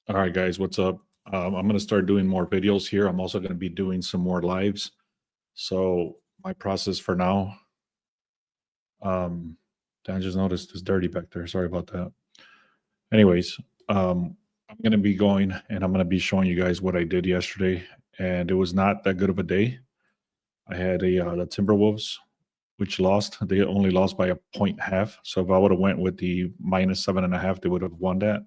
All right, guys, what's up? I'm going to start doing more videos here. I'm also going to be doing some more lives. So my process for now, I just noticed it's dirty back there. Sorry about that. Anyways, I'm going to be going and I'm going to be showing you guys what I did yesterday. And it was not that good of a day. I had the Timberwolves, which lost. They only lost by a point half. So if I would have went with the -7.5, they would have won that.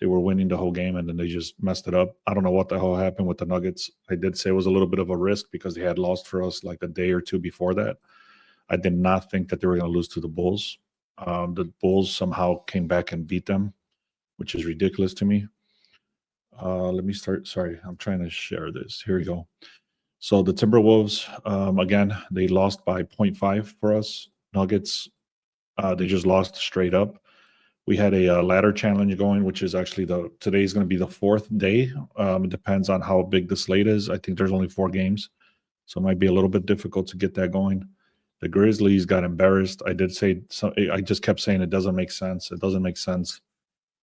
They were winning the whole game and then they just messed it up. I don't know what the hell happened with the Nuggets. I did say it was a little bit of a risk because they had lost for us like a day or two before that. I did not think that they were going to lose to the Bulls. The Bulls somehow came back and beat them, which is ridiculous to me. Let me start. Sorry, I'm trying to share this. Here we go. So the Timberwolves, again, they lost by 0.5 for us. Nuggets, they just lost straight up. We had a ladder challenge going, which is actually today is going to be the fourth day. It depends on how big the slate is. I think there's only 4 games, so it might be a little bit difficult to get that going. The Grizzlies got embarrassed. I did say I just kept saying it doesn't make sense. It doesn't make sense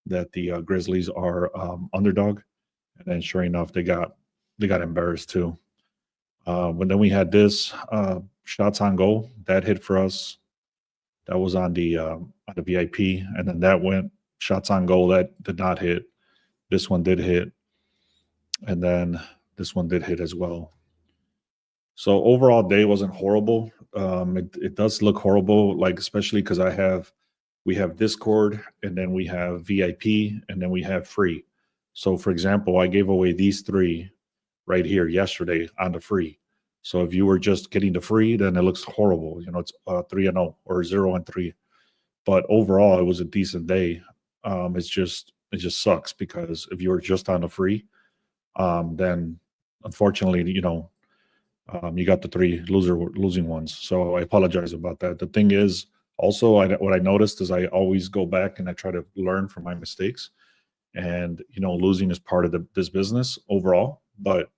that the Grizzlies are underdog, and then sure enough, they got embarrassed too. But then we had this shots on goal that hit for us. That was on the VIP, and then that went shots on goal that did not hit. This one did hit, and then this one did hit as well. So overall, day wasn't horrible. It does look horrible, like especially because we have Discord, and then we have VIP, and then we have free. So for example, I gave away these 3 right here yesterday on the free. So if you were just getting the free, then it looks horrible. You know, it's 3-0 or 0-3. But overall, it was a decent day. It just sucks because if you were just on the free, then unfortunately, you got the 3 losing ones. So I apologize about that. The thing is, also, what I noticed is I always go back and I try to learn from my mistakes. And losing is part of this business overall. But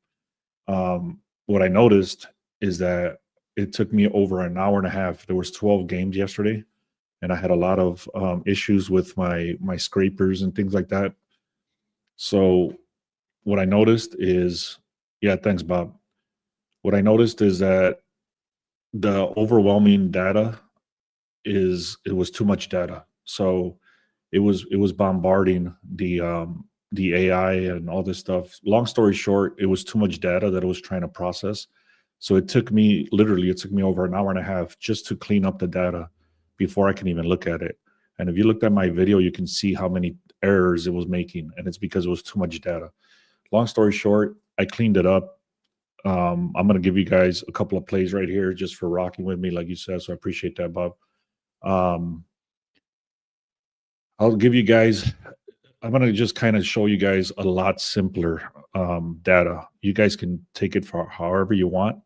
what I noticed is that it took me over an hour and a half. There was 12 games yesterday, and I had a lot of issues with my scrapers and things like that. So what I noticed is, yeah, thanks, Bob. What I noticed is that the overwhelming data it was too much data. So it was bombarding the AI and all this stuff. Long story short, it was too much data that it was trying to process. So it took me over an hour and a half just to clean up the data before I can even look at it. And if you looked at my video, you can see how many errors it was making, and it's because it was too much data. Long story short, I cleaned it up. I'm going to give you guys a couple of plays right here just for rocking with me, like you said. So I appreciate that, Bob. I'll give you guys, I'm going to just kind of show you guys a lot simpler data. You guys can take it for however you want.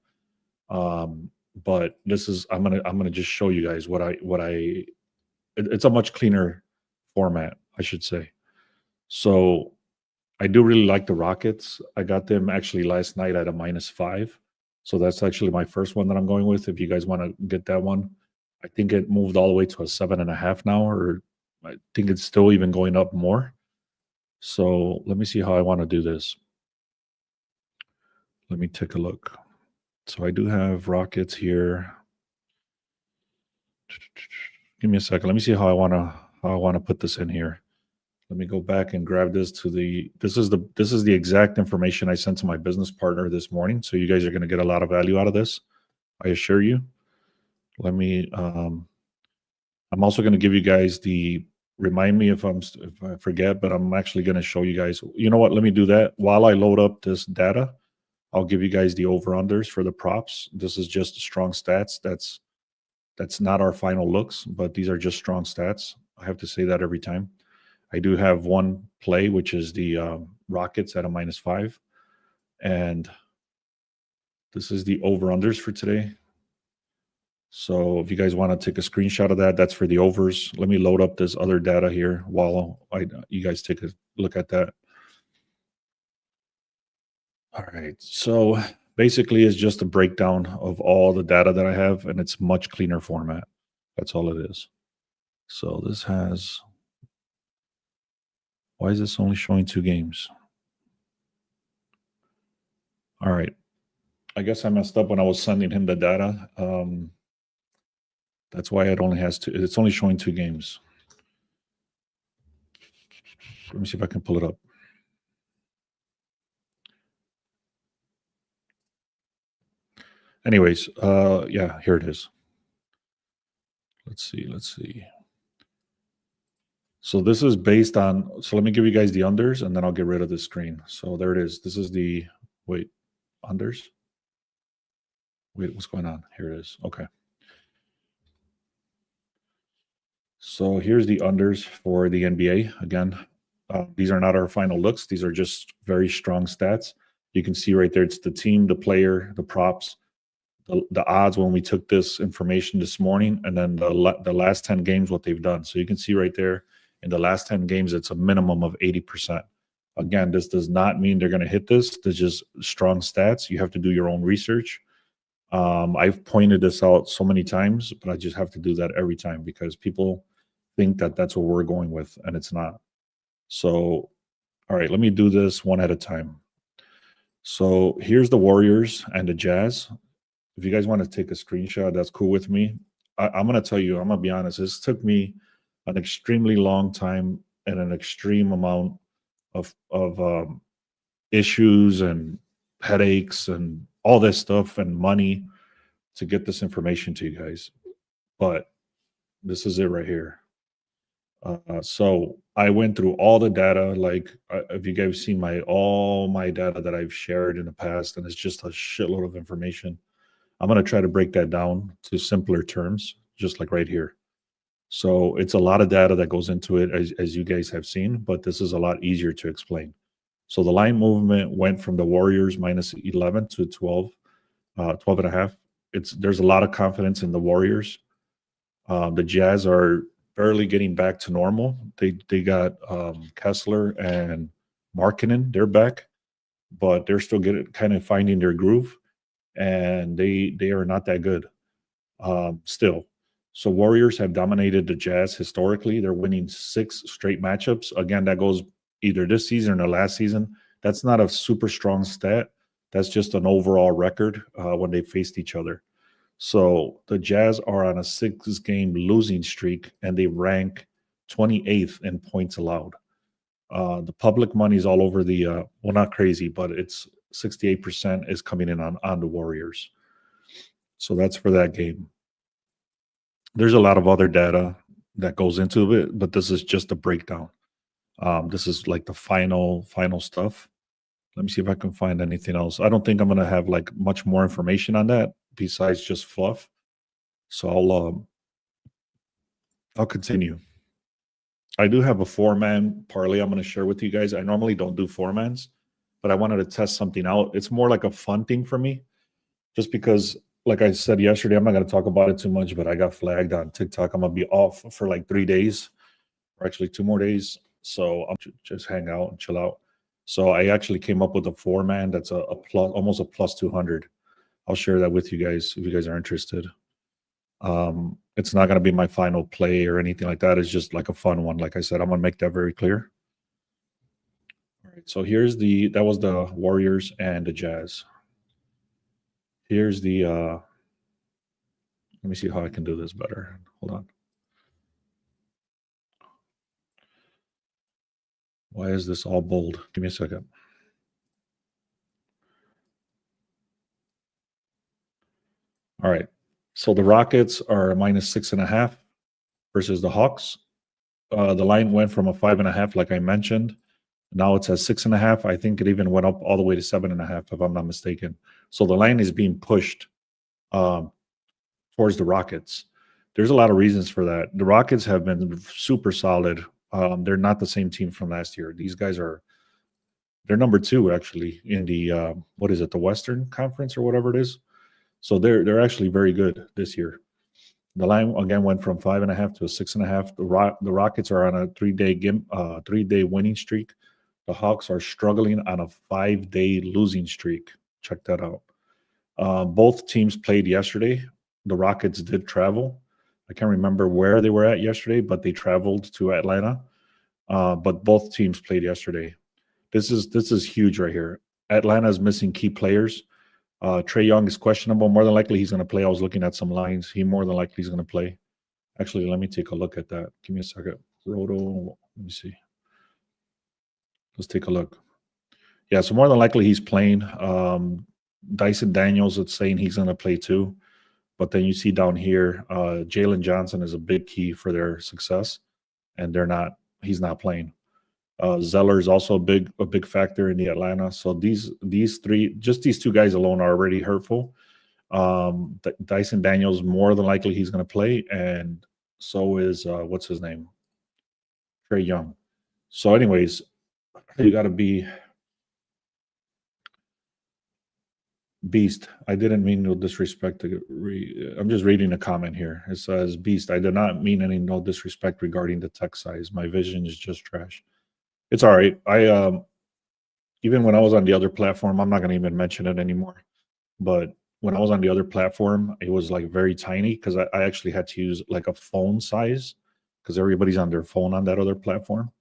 But this is, I'm going to just show you guys it's a much cleaner format, I should say. So I do really like the Rockets. I got them actually last night at a -5. So that's actually my first one that I'm going with. If you guys want to get that one, I think it moved all the way to a 7.5 now, or I think it's still even going up more. So let me see how I want to do this. Let me take a look. So I do have Rockets here. Give me a second. Let me see how I want to put this in here. Let me go back and grab this this is the exact information I sent to my business partner this morning. So you guys are going to get a lot of value out of this, I assure you. Let me I'm also going to give you guys remind me if I forget, but I'm actually going to show you guys. You know what? Let me do that. While I load up this data, I'll give you guys the over-unders for the props. This is just strong stats. That's not our final looks, but these are just strong stats. I have to say that every time. I do have one play, which is the Rockets at a -5. And this is the over-unders for today. So if you guys want to take a screenshot of that, that's for the overs. Let me load up this other data here while you guys take a look at that. All right. So basically, it's just a breakdown of all the data that I have, and it's much cleaner format. That's all it is. So this has Why is this only showing 2 games? All right. I guess I messed up when I was sending him the data. That's why it only has 2. It's only showing 2 games. Let me see if I can pull it up. Anyways, yeah, here it is. Let's see. So this is based on, so let me give you guys the unders and then I'll get rid of the screen. So there it is. This is the, wait, unders? Wait, what's going on? Here it is. Okay. So here's the unders for the NBA. Again, these are not our final looks. These are just very strong stats. You can see right there, it's the team, the player, the props, the odds when we took this information this morning, and then the last 10 games, what they've done. So you can see right there, in the last 10 games, it's a minimum of 80%. Again, this does not mean they're going to hit this. They're just strong stats. You have to do your own research. I've pointed this out so many times, but I just have to do that every time because people think that that's what we're going with, and it's not. So, all right, let me do this one at a time. So here's the Warriors and the Jazz. If you guys want to take a screenshot, that's cool with me. I'm going to tell you, I'm going to be honest, this took me an extremely long time and an extreme amount of issues and headaches and all this stuff and money to get this information to you guys. But this is it right here. So I went through all the data. Like, if you guys seen all my data that I've shared in the past, and it's just a shitload of information. I'm going to try to break that down to simpler terms, just like right here. So it's a lot of data that goes into it, as you guys have seen, but this is a lot easier to explain. So the line movement went from the Warriors minus 11 to 12, 12 and a half. There's a lot of confidence in the Warriors. The Jazz are barely getting back to normal. They got Kessler and Markkanen. They're back, but they're still kind of finding their groove, and they are not that good still. So Warriors have dominated the Jazz historically. They're winning 6 straight matchups. Again, that goes either this season or last season. That's not a super strong stat. That's just an overall record when they faced each other. So the Jazz are on a 6-game losing streak, and they rank 28th in points allowed. The public money is all over the, well, not crazy, but it's 68% is coming in on the Warriors. So that's for that game. There's a lot of other data that goes into it, but this is just a breakdown. This is like the final stuff. Let me see if I can find anything else. I don't think I'm going to have like much more information on that besides just fluff. So I'll continue. I do have a 4-man parlay I'm going to share with you guys. I normally don't do 4-mans, but I wanted to test something out. It's more like a fun thing for me, just because, like I said yesterday, I'm not going to talk about it too much, but I got flagged on TikTok. I'm going to be off for like 3 days, or actually 2 more days. So I'll just hang out and chill out. So I actually came up with a 4-man that's a plus, almost a plus 200. I'll share that with you guys if you guys are interested. It's not going to be my final play or anything like that. It's just like a fun one. Like I said, I'm going to make that very clear. All right. So that was the Warriors and the Jazz. Here's the, let me see how I can do this better. Hold on. Why is this all bold? Give me a second. All right. So the Rockets are minus 6.5 versus the Hawks. The line went from a 5.5, like I mentioned. Now it's at 6.5. I think it even went up all the way to 7.5, if I'm not mistaken. So the line is being pushed towards the Rockets. There's a lot of reasons for that. The Rockets have been super solid. They're not the same team from last year. These guys they're number 2 actually in the what is it, the Western Conference or whatever it is. So they're actually very good this year. The line again went from 5.5 to a 6.5. The Rockets are on a 3-day winning streak. The Hawks are struggling on a 5-day losing streak. Check that out. Both teams played yesterday. The Rockets did travel. I can't remember where they were at yesterday, but they traveled to Atlanta. but both teams played yesterday. This is huge right here. Atlanta is missing key players. Trae Young is questionable. More than likely, he's going to play. I was looking at some lines. He more than likely is going to play. Actually, let me take a look at that. Give me a second. Roto. Let me see. Let's take a look. Yeah, so more than likely he's playing. Dyson Daniels, it's saying he's going to play too. But then you see down here, Jalen Johnson is a big key for their success, and he's not playing. Zeller is also a big factor in the Atlanta. So these three, just these two guys alone are already hurtful. Dyson Daniels, more than likely he's going to play, and so is what's his name, Trae Young. So, anyways, you got to be Beast. I didn't mean no disrespect. I'm just reading a comment here. It says, "Beast. I did not mean any no disrespect regarding the text size. My vision is just trash." It's all right. I even when I was on the other platform, I'm not going to even mention it anymore. But when I was on the other platform, it was like very tiny because I actually had to use like a phone size because everybody's on their phone on that other platform.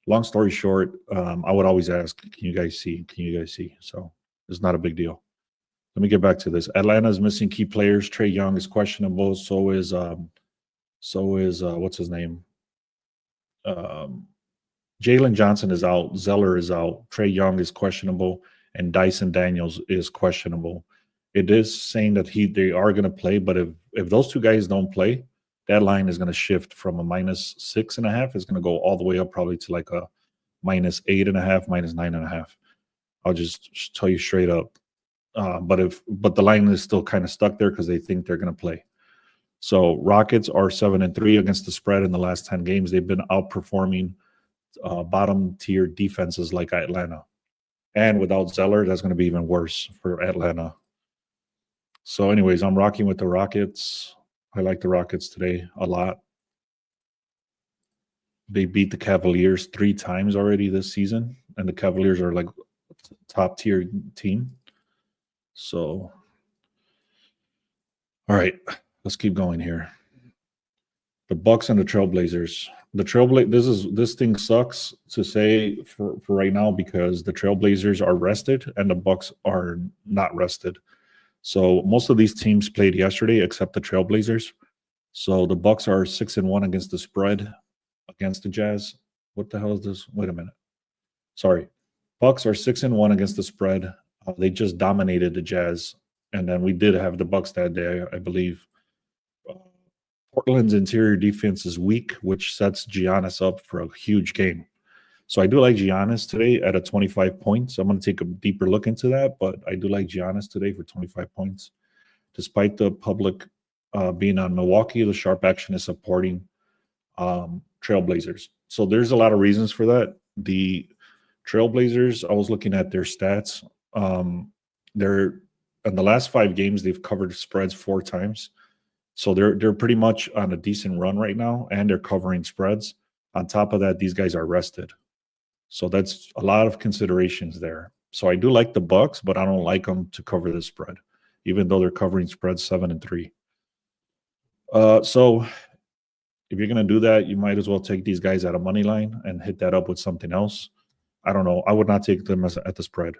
Long story short, I would always ask, "Can you guys see? Can you guys see?" So it's not a big deal. Let me get back to this. Atlanta is missing key players. Trae Young is questionable. So is what's his name? Jalen Johnson is out. Zeller is out. Trae Young is questionable, and Dyson Daniels is questionable. It is saying that they are going to play, but if those two guys don't play, that line is going to shift from a -6.5. It's going to go all the way up probably to like a -8.5, -9.5. I'll just tell you straight up. But the line is still kind of stuck there because they think they're going to play. So Rockets are 7-3 against the spread in the last 10 games. They've been outperforming bottom tier defenses like Atlanta. And without Zeller, that's going to be even worse for Atlanta. So anyways, I'm rocking with the Rockets. I like the Rockets today a lot. They beat the Cavaliers 3 times already this season, and the Cavaliers are like top tier team. So, all right, let's keep going here. The Bucks and the Trailblazers. This thing sucks to say for right now because the Trailblazers are rested and the Bucks are not rested. So most of these teams played yesterday except the Trailblazers. So the Bucks are 6-1 against the spread against the Jazz. What the hell is this? Wait a minute. Sorry. Bucks are 6-1 against the spread. They just dominated the Jazz, and then we did have the Bucks that day, I believe. Portland's interior defense is weak, which sets Giannis up for a huge game. So I do like Giannis today at a 25 points. I'm going to take a deeper look into that, but I do like Giannis today for 25 points. Despite the public being on Milwaukee, the sharp action is supporting Trailblazers. So there's a lot of reasons for that. The Trailblazers, I was looking at their stats. They're in the last 5 games, they've covered spreads 4 times. So they're pretty much on a decent run right now, and they're covering spreads. On top of that, these guys are rested. So that's a lot of considerations there. So I do like the Bucks, but I don't like them to cover the spread, even though they're covering spreads 7-3. So if you're going to do that, you might as well take these guys at a money line and hit that up with something else. I don't know. I would not take them at the spread.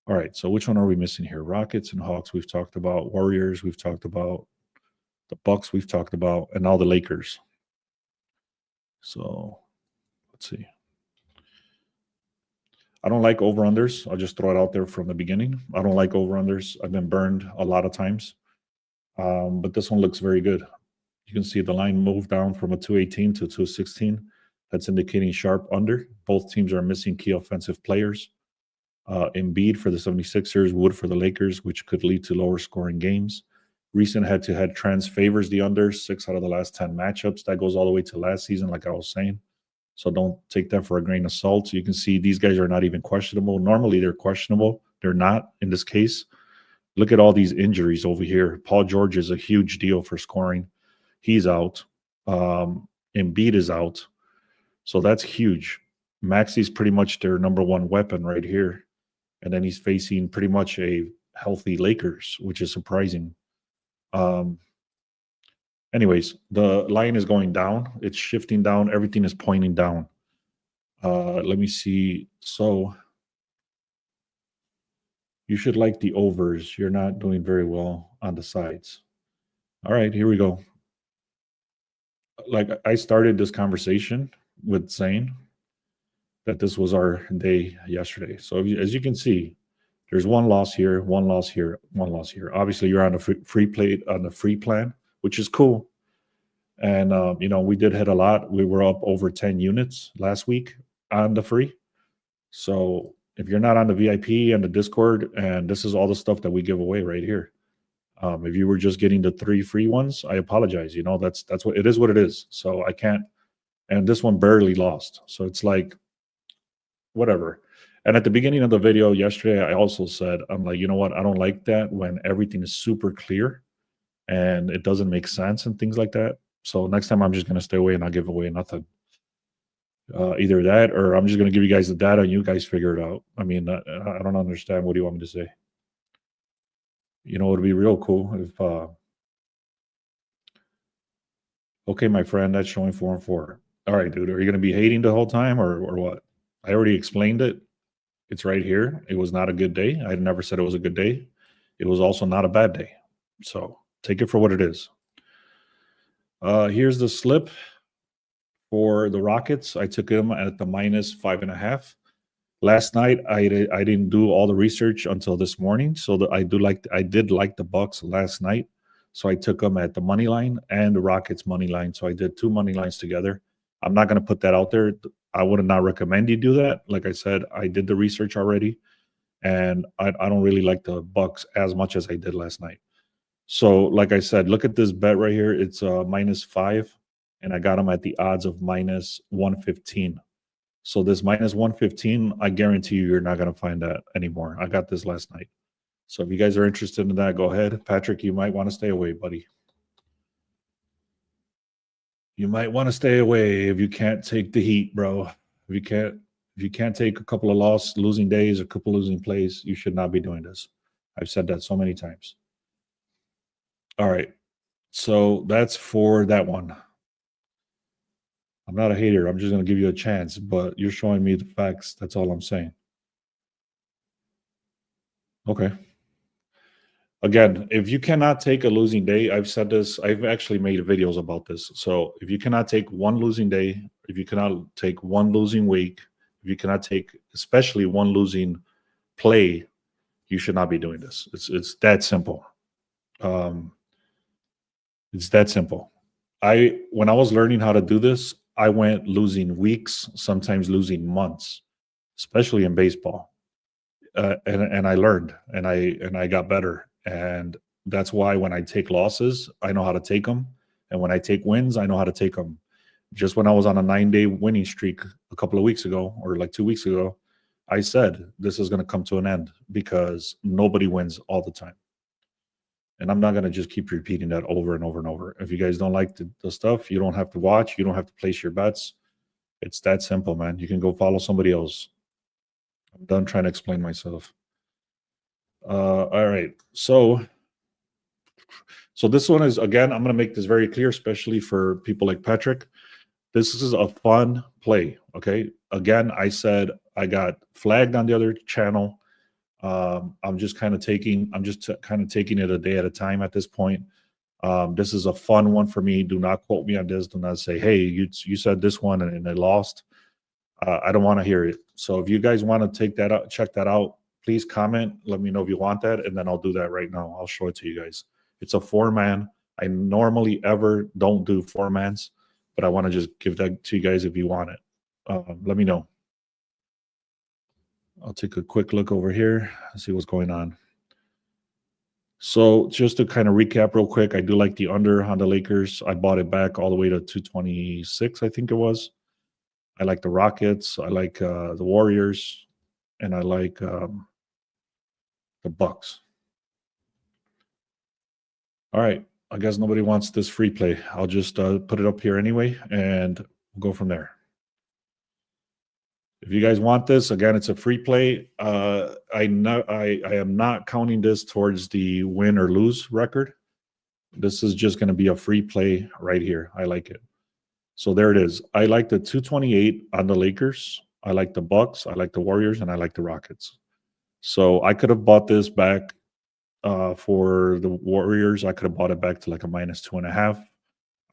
All right, so which one are we missing here? Rockets and Hawks we've talked about. Warriors we've talked about. The Bucks we've talked about. And now the Lakers. So let's see. I don't like over-unders. I'll just throw it out there from the beginning. I don't like over-unders. I've been burned a lot of times. But this one looks very good. You can see the line moved down from a 218 to 216. That's indicating sharp under. Both teams are missing key offensive players. Embiid for the 76ers, Wood for the Lakers, which could lead to lower scoring games. Recent head-to-head trends favors the under 6 out of the last 10 matchups. That goes all the way to last season, like I was saying. So don't take that for a grain of salt. So you can see these guys are not even questionable. Normally they're questionable. They're not in this case. Look at all these injuries over here. Paul George is a huge deal for scoring. He's out. Embiid is out. So that's huge. Maxi's pretty much their number one weapon right here. And then he's facing pretty much a healthy Lakers, which is surprising. And Anyways, the line is going down. It's shifting down. Everything is pointing down. Let me see. So you should like the overs. You're not doing very well on the sides. All right, here we go. Like I started this conversation with saying that this was our day yesterday. So as you can see, there's one loss here, one loss here, one loss here. Obviously, you're on a free plate on the free plan, which is cool. And we did hit a lot. We were up over 10 units last week on the free. So if you're not on the VIP and the Discord, and this is all the stuff that we give away right here. If you were just getting the 3 free ones, I apologize. That's what it is. What it is. So I can't. And this one barely lost. So it's like whatever. And at the beginning of the video yesterday, I also said, I'm like, you know what? I don't like that when everything is super clear and it doesn't make sense and things like that. So next time I'm just going to stay away and not give away nothing. Either that or I'm just going to give you guys the data and you guys figure it out. I mean, I don't understand. What do you want me to say? You know, it'd be real cool if, okay, my friend, that's showing 4 and 4. All right, dude, are you going to be hating the whole time or what? I already explained it. It's right here. It was not a good day. I never said it was a good day. It was also not a bad day. So take it for what it is. Here's the slip for the Rockets. I took them at the -5.5. Last night, I didn't do all the research until this morning. So I did like the Bucks last night. So I took them at the money line and the Rockets money line. So I did 2 money lines together. I'm not going to put that out there. I would not recommend you do that. Like I said, I did the research already, and I don't really like the Bucks as much as I did last night. So, like I said, look at this bet right here. It's -5, and I got them at the odds of -115. So this -115, I guarantee you're not going to find that anymore. I got this last night. So if you guys are interested in that, go ahead. Patrick, you might want to stay away, buddy. You might want to stay away if you can't take the heat, bro. If you can't take a couple of losing days, a couple losing plays, you should not be doing this. I've said that so many times. All right. So that's for that one. I'm not a hater. I'm just going to give you a chance, but you're showing me the facts. That's all I'm saying. Okay. Again, if you cannot take a losing day, I've said this, I've actually made videos about this. So if you cannot take one losing day, if you cannot take one losing week, if you cannot take especially one losing play, you should not be doing this. It's that simple. It's that simple. When I was learning how to do this, I went losing weeks, sometimes losing months, especially in baseball. And I learned and I got better. And that's why when I take losses, I know how to take them. And when I take wins, I know how to take them. Just when I was on a 9-day winning streak a couple of weeks ago, or like 2 weeks ago, I said this is going to come to an end because nobody wins all the time. And I'm not going to just keep repeating that over and over and over. If you guys don't like the stuff, you don't have to watch. You don't have to place your bets. It's that simple, man. You can go follow somebody else. I'm done trying to explain myself. All right. So this one is, again, I'm going to make this very clear, especially for people like Patrick. This is a fun play. Okay. Again, I said I got flagged on the other channel. I'm just kind of taking it a day at a time at this point. This is a fun one for me. Do not quote me on this. Do not say, hey, you said this one and I lost. I don't want to hear it. So if you guys want to take that out, check that out, please comment. Let me know if you want that, and then I'll do that right now. I'll show it to you guys. It's a 4-man. I normally ever don't do 4-mans, but I want to just give that to you guys if you want it. Let me know. I'll take a quick look over here and see what's going on. So just to kind of recap real quick, I do like the under on the Lakers. I bought it back all the way to 226, I think it was. I like the Rockets. I like the Warriors. And I like the Bucks. All right. I guess nobody wants this free play. I'll just put it up here anyway, and we'll go from there. If you guys want this, again, it's a free play. I am not counting this towards the win or lose record. This is just going to be a free play right here. I like it. So there it is. I like the 228 on the Lakers. I like the Bucks. I like the Warriors, and I like the Rockets. So I could have bought this back for the Warriors. I could have bought it back to like a -2.5.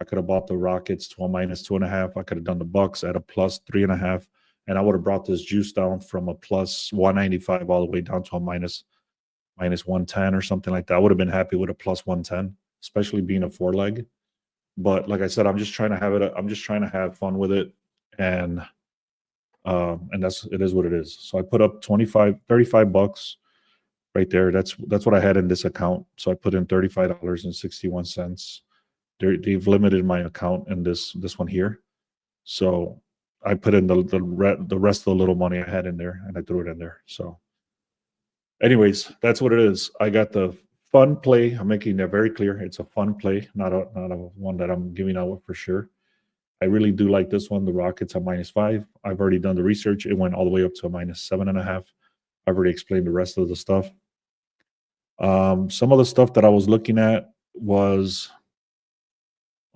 I could have bought the Rockets to a -2.5. I could have done the Bucks at a +3.5, and I would have brought this juice down from a +195 all the way down to a -110 or something like that. I would have been happy with a +110, especially being a 4 leg. But like I said, I'm just trying to have it. I'm just trying to have fun with it, and that's it is what it is. So I put up 35 bucks right there. That's what I had in this account. So I put in $35.61. They've limited my account in this one here. So I put in the rest of the little money I had in there, and I threw it in there. So, anyways, that's what it is. I got the fun play. I'm making that very clear. It's a fun play, not a one that I'm giving out for sure. I really do like this one. The Rockets are -5. I've already done the research. It went all the way up to a -7.5. I've already explained the rest of the stuff. Some of the stuff that I was looking at was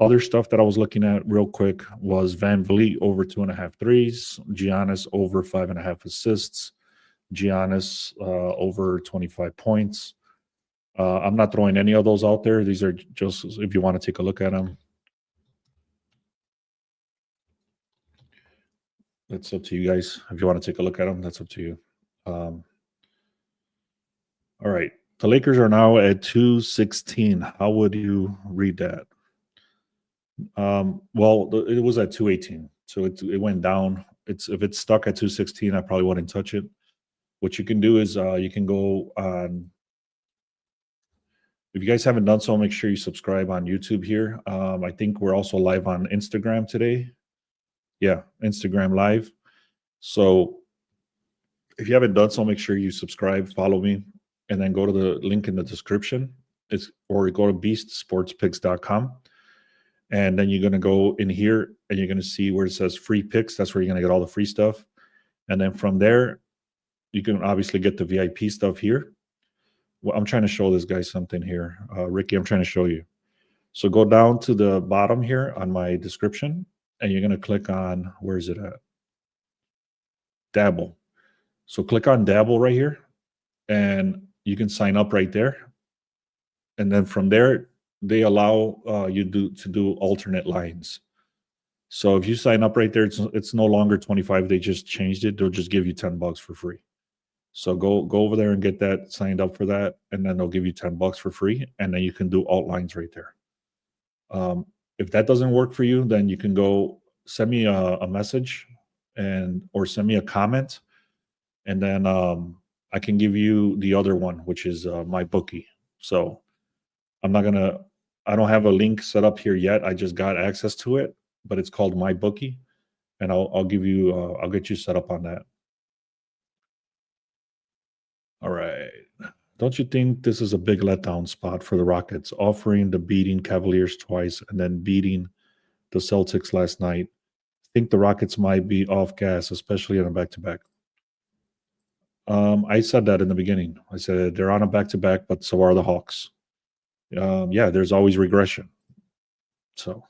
other stuff that I was looking at real quick was Van Vliet over 2.5 threes, Giannis over 5.5 assists, Giannis over 25 points. I'm not throwing any of those out there. These are just if you want to take a look at them. That's up to you guys. If you want to take a look at them, that's up to you. All right. The Lakers are now at 216. How would you read that? Well, it was at 218. So it went down. If it's stuck at 216, I probably wouldn't touch it. What you can do is you can go on. If you guys haven't done so, make sure you subscribe on YouTube here. I think we're also live on Instagram today. Yeah, Instagram live. So if you haven't done so, make sure you subscribe, follow me, and then go to the link in the description. Or go to beastsportspicks.com. And then you're going to go in here and you're going to see where it says free picks. That's where you're going to get all the free stuff. And then from there, you can obviously get the VIP stuff here. Well, I'm trying to show this guy something here. Ricky, I'm trying to show you. So go down to the bottom here on my description, and you're going to click on, where is it at? Dabble. So click on Dabble right here, and you can sign up right there. And then from there, they allow you to do alternate lines. So if you sign up right there, it's no longer 25. They just changed it. They'll just give you $10 for free. So go over there and get that signed up for that, and then they'll give you $10 for free, and then you can do alt lines right there. If that doesn't work for you, then you can go send me a message or send me a comment, and then I can give you the other one, which is my bookie. So I don't have a link set up here yet. I just got access to it, but it's called My Bookie, and I'll get you set up on that. All right. Don't you think this is a big letdown spot for the Rockets, offering the beating Cavaliers twice and then beating the Celtics last night? I think the Rockets might be off gas, especially on a back-to-back. I said that in the beginning. I said they're on a back-to-back, but so are the Hawks. Yeah, there's always regression. So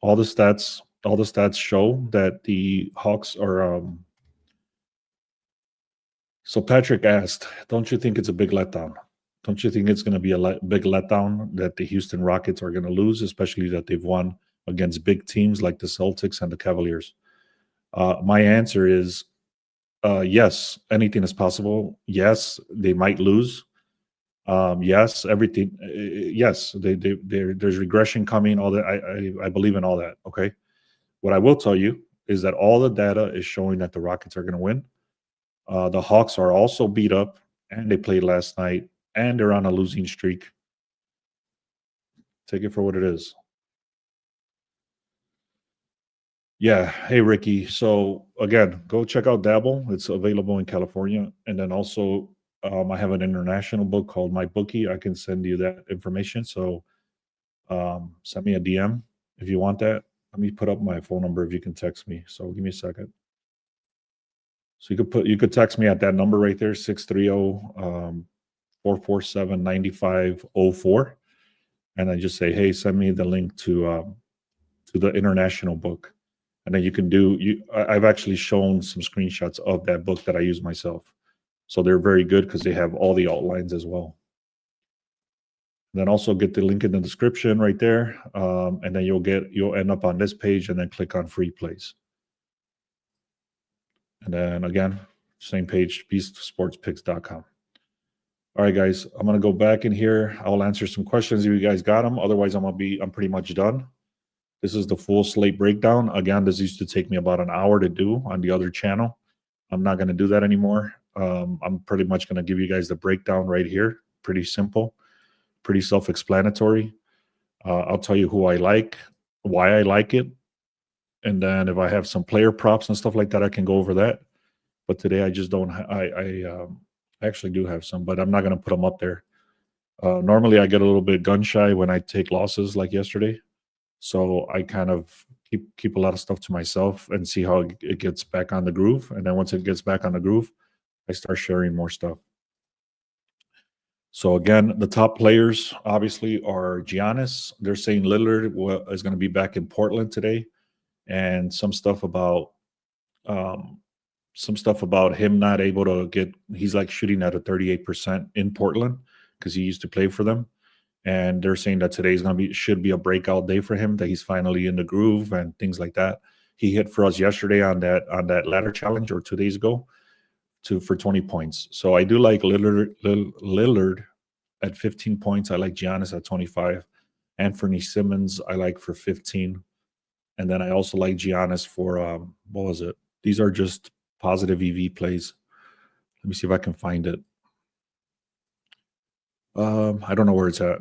all the stats show that the Hawks are. So Patrick asked, "Don't you think it's a big letdown? Don't you think it's going to be a big letdown that the Houston Rockets are going to lose, especially that they've won against big teams like the Celtics and the Cavaliers?" My answer is yes. Anything is possible. Yes, they might lose. Yes, everything. Yes, there's regression coming. All that. I believe in all that. Okay. What I will tell you is that all the data is showing that the Rockets are going to win. The Hawks are also beat up, and they played last night, and they're on a losing streak. Take it for what it is. Yeah. Hey, Ricky. So again, go check out Dabble. It's available in California, and then also I have an international book called My Bookie. I can send you that information. So send me a DM if you want that. Let me put up my phone number if you can text me. So give me a second. So you could text me at that number right there, 630-447-9504. and then just say, hey, send me the link to the international book. And then you can do I've actually shown some screenshots of that book that I use myself. So they're very good because they have all the outlines as well. And then also get the link in the description right there. And then you'll end up on this page and then click on free plays. And then again, same page, beastsportspicks.com. All right, guys, I'm gonna go back in here. I'll answer some questions if you guys got them. Otherwise, I'm pretty much done. This is the full slate breakdown. Again, this used to take me about an hour to do on the other channel. I'm not going to do that anymore. I'm pretty much going to give you guys the breakdown right here. Pretty simple, pretty self-explanatory. I'll tell you who I like, why I like it, and then if I have some player props and stuff like that, I can go over that. But today I just don't. I actually do have some, but I'm not going to put them up there. Normally, I get a little bit gun shy when I take losses, like yesterday. So I kind of keep a lot of stuff to myself and see how it gets back on the groove. And then once it gets back on the groove, I start sharing more stuff. So again, the top players obviously are Giannis. They're saying Lillard is going to be back in Portland today, and some stuff about him not able to get. He's like shooting at a 38% in Portland because he used to play for them. And they're saying that today's should be a breakout day for him, that he's finally in the groove and things like that. He hit for us yesterday on that ladder challenge, or 2 days ago, for 20 points. So I do like Lillard at 15 points. I like Giannis at 25. Anthony Simmons I like for 15. And then I also like Giannis for what was it? These are just positive EV plays. Let me see if I can find it. I don't know where it's at.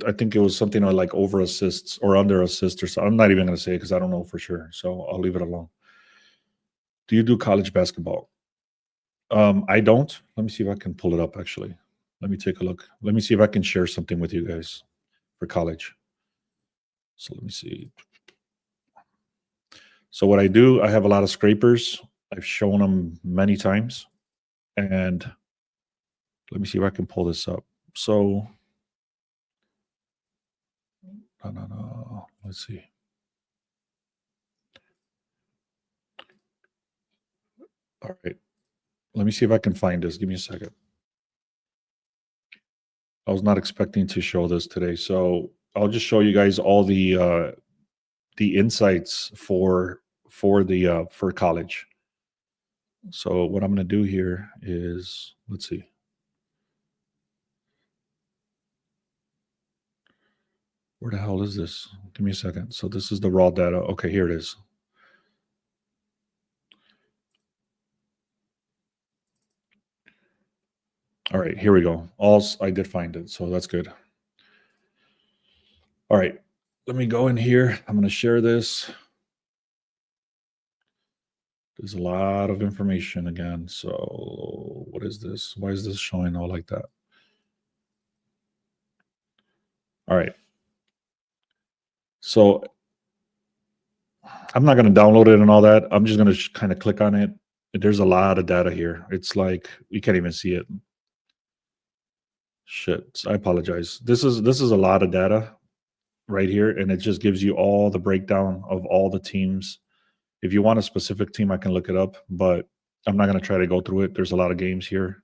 I think it was something like over assists or under assists or something. I'm not even going to say it because I don't know for sure. So I'll leave it alone. Do you do college basketball? I don't. Let me see if I can pull it up, actually. Let me take a look. Let me see if I can share something with you guys for college. So let me see. So what I do, I have a lot of scrapers. I've shown them many times. And let me see if I can pull this up. So, no. Let's see. All right. Let me see if I can find this. Give me a second. I was not expecting to show this today. So I'll just show you guys all the insights for college. So what I'm going to do here is, let's see. Where the hell is this? Give me a second. So this is the raw data. Okay, here it is. All right, here we go. I did find it, so that's good. All right, let me go in here. I'm going to share this. There's a lot of information again. So what is this? Why is this showing all like that? All right. So I'm not going to download it and all that. I'm just going to kind of click on it. There's a lot of data here. It's like you can't even see it. Shit, I apologize. This is a lot of data right here, and it just gives you all the breakdown of all the teams. If you want a specific team, I can look it up, but I'm not going to try to go through it. There's a lot of games here.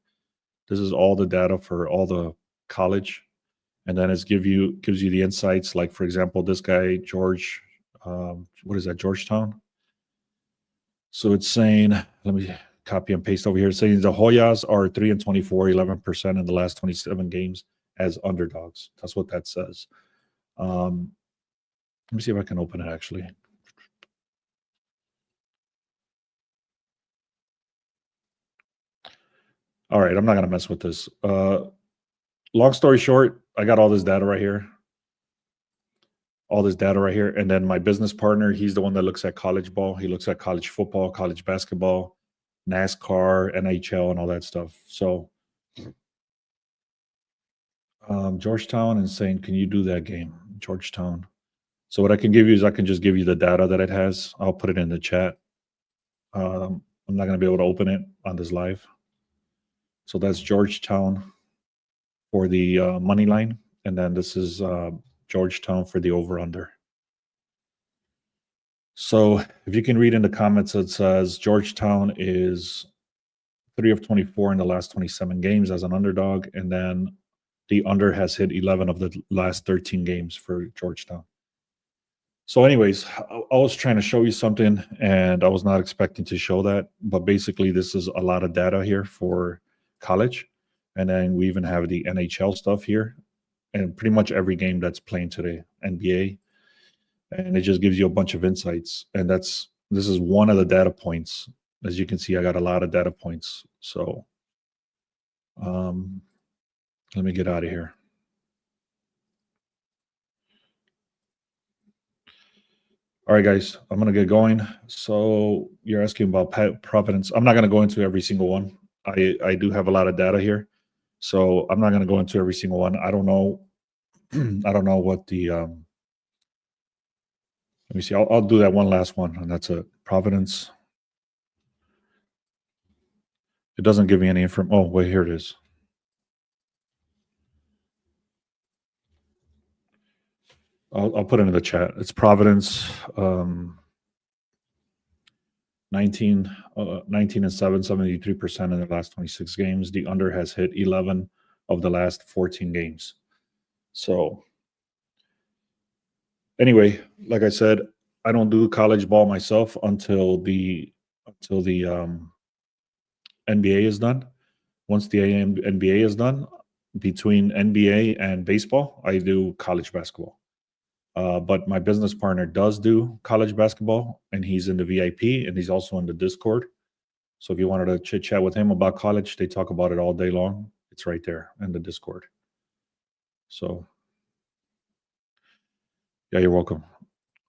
This is all the data for all the college, and then it gives you the insights. Like, for example, this guy George, what is that, Georgetown? So it's saying, let me copy and paste over here. It's saying the Hoyas are 3-24, 11% in the last 27 games as underdogs. That's what that says. Let me see if I can open it, actually. All right, I'm not going to mess with this. Long story short, I got all this data right here. And then my business partner, he's the one that looks at college ball. He looks at college football, college basketball, NASCAR, NHL, and all that stuff. So Georgetown and saying, can you do that game? Georgetown. So what I can give you is I can just give you the data that it has. I'll put it in the chat. I'm not going to be able to open it on this live. So that's Georgetown for the money line. And then this is Georgetown for the over-under. So if you can read in the comments, it says Georgetown is 3 of 24 in the last 27 games as an underdog, and then the under has hit 11 of the last 13 games for Georgetown. So anyways, I was trying to show you something, and I was not expecting to show that, but basically this is a lot of data here for college, and then we even have the NHL stuff here, and pretty much every game that's playing today, NBA, and it just gives you a bunch of insights, and this is one of the data points. As you can see, I got a lot of data points. So let me get out of here. All right, guys, I'm going to get going. So you're asking about Providence. I'm not going to go into every single one. I do have a lot of data here, so I'm not going to go into every single one. I don't know. I don't know what the. Let me see. I'll do that one last one, and that's a Providence. It doesn't give me any information. Oh, wait, here it is. I'll put it in the chat. It's Providence, 19 and 7, 73% in the last 26 games. The under has hit 11 of the last 14 games. So anyway, like I said, I don't do college ball myself until the NBA is done. Once the NBA is done, between NBA and baseball, I do college basketball. But my business partner does do college basketball, and he's in the VIP, and he's also in the Discord. So if you wanted to chit chat with him about college, they talk about it all day long. It's right there in the Discord. So yeah, you're welcome.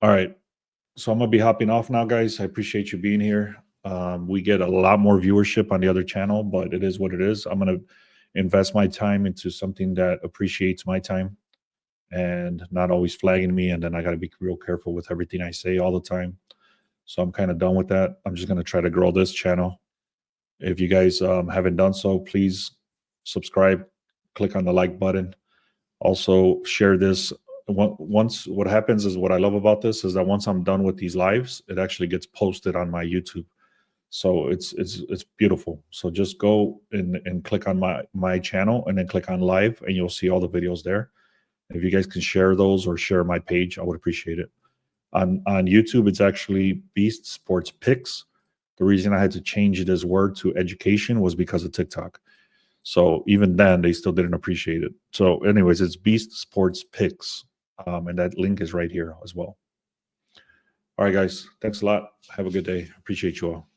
All right. So I'm going to be hopping off now, guys. I appreciate you being here. We get a lot more viewership on the other channel, but it is what it is. I'm going to invest my time into something that appreciates my time and not always flagging me. And then I got to be real careful with everything I say all the time. So I'm kind of done with that. I'm just going to try to grow this channel. If you guys haven't done so, please subscribe, click on the like button. Also share this. Once what happens is, what I love about this is that once I'm done with these lives, it actually gets posted on my YouTube. So it's beautiful. So just go and click on my channel and then click on live, and you'll see all the videos there. If you guys can share those or share my page, I would appreciate it. On YouTube, it's actually Beast Sports Picks. The reason I had to change this word to education was because of TikTok. So even then, they still didn't appreciate it. So anyways, it's Beast Sports Picks. And that link is right here as well. All right, guys. Thanks a lot. Have a good day. Appreciate you all.